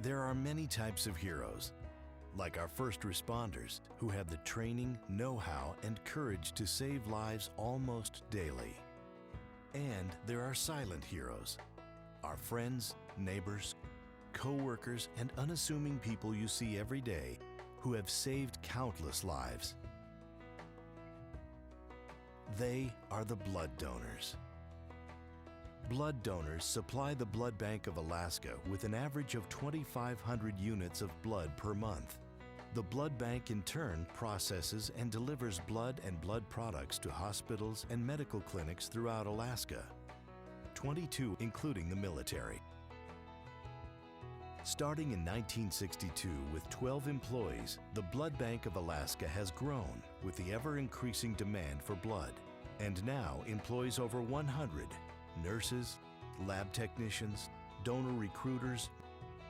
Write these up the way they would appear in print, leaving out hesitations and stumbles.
There are many types of heroes, like our first responders who have the training, know-how, and courage to save lives almost daily. And there are silent heroes, our friends, neighbors, co-workers, and unassuming people you see every day who have saved countless lives. They are the blood donors. Blood donors supply the Blood Bank of Alaska with an average of 2,500 units of blood per month. The blood bank in turn processes and delivers blood and blood products to hospitals and medical clinics throughout Alaska, 22 including the military. Starting in 1962 with 12 employees, the Blood Bank of Alaska has grown with the ever-increasing demand for blood, and now employs over 100 nurses, lab technicians, donor recruiters,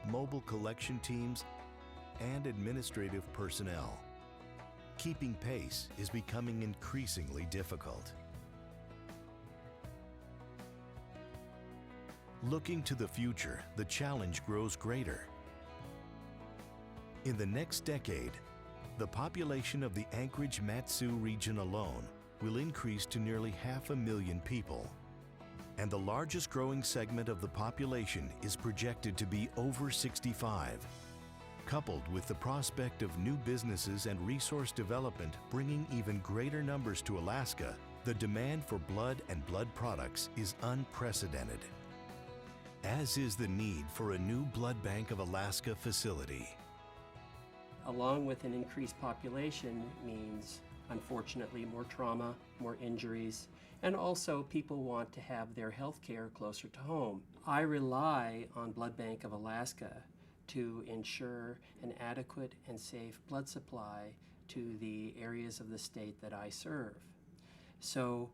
mobile collection teams, and administrative personnel. Keeping pace is becoming increasingly difficult. Looking to the future, the challenge grows greater. In the next decade, the population of the Anchorage-Mat-Su region alone will increase to nearly 500,000 people. And the largest growing segment of the population is projected to be over 65. Coupled with the prospect of new businesses and resource development bringing even greater numbers to Alaska, the demand for blood and blood products is unprecedented, as is the need for a new Blood Bank of Alaska facility. Along with an increased population means, unfortunately, more trauma, more injuries, and also people want to have their health care closer to home. I rely on Blood Bank of Alaska to ensure an adequate and safe blood supply to the areas of the state that I serve. So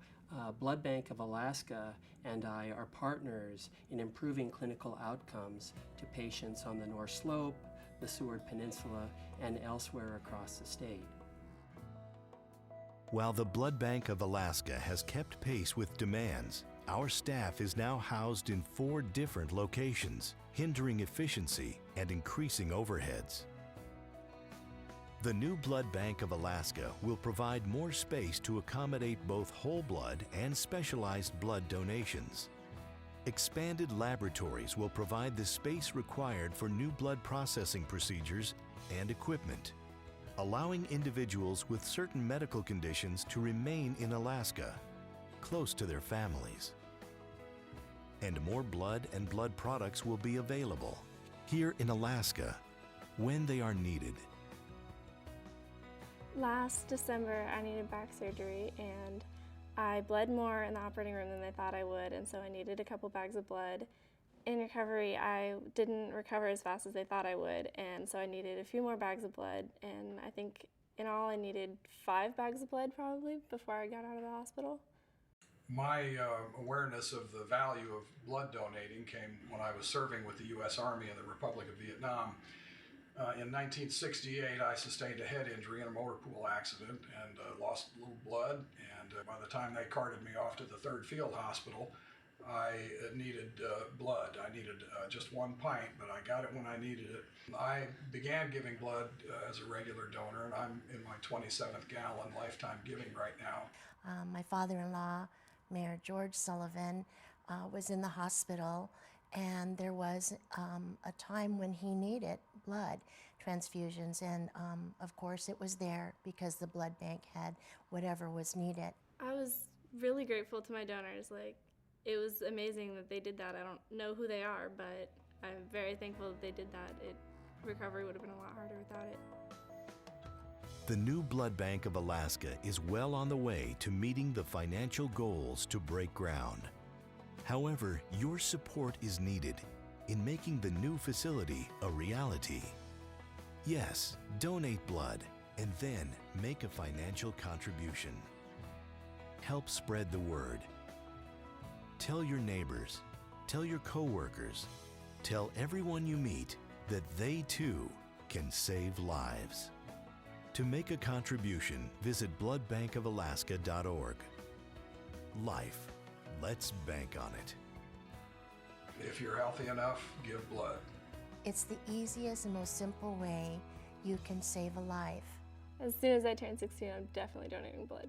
Blood Bank of Alaska and I are partners in improving clinical outcomes to patients on the North Slope, the Seward Peninsula, and elsewhere across the state. While the Blood Bank of Alaska has kept pace with demands, our staff is now housed in 4 different locations, hindering efficiency and increasing overheads. The new Blood Bank of Alaska will provide more space to accommodate both whole blood and specialized blood donations. Expanded laboratories will provide the space required for new blood processing procedures and equipment, allowing individuals with certain medical conditions to remain in Alaska, close to their families. And more blood and blood products will be available here in Alaska when they are needed. Last December, I needed back surgery, and I bled more in the operating room than they thought I would, and so I needed a couple bags of blood. In recovery, I didn't recover as fast as they thought I would, and so I needed a few more bags of blood, and I think in all I needed 5 bags of blood probably before I got out of the hospital. My awareness of the value of blood donating came when I was serving with the U.S. Army in the Republic of Vietnam. In 1968, I sustained a head injury in a motor pool accident and lost a little blood. And by the time they carted me off to the 3rd Field Hospital, I needed blood. I needed just 1 pint, but I got it when I needed it. I began giving blood as a regular donor, and I'm in my 27th gallon lifetime giving right now. My father-in-law, Mayor George Sullivan, was in the hospital, and there was a time when he needed blood transfusions, and of course it was there because the blood bank had whatever was needed. I was really grateful to my donors. It was amazing that they did that. I don't know who they are, but I'm very thankful that they did that. Recovery would have been a lot harder without it. The new Blood Bank of Alaska is well on the way to meeting the financial goals to break ground. However, your support is needed in making the new facility a reality. Yes, donate blood and then make a financial contribution. Help spread the word. Tell your neighbors, tell your co-workers, tell everyone you meet that they too can save lives. To make a contribution, visit bloodbankofalaska.org. Life, let's bank on it. If you're healthy enough, give blood. It's the easiest and most simple way you can save a life. As soon as I turn 16, I'm definitely donating blood.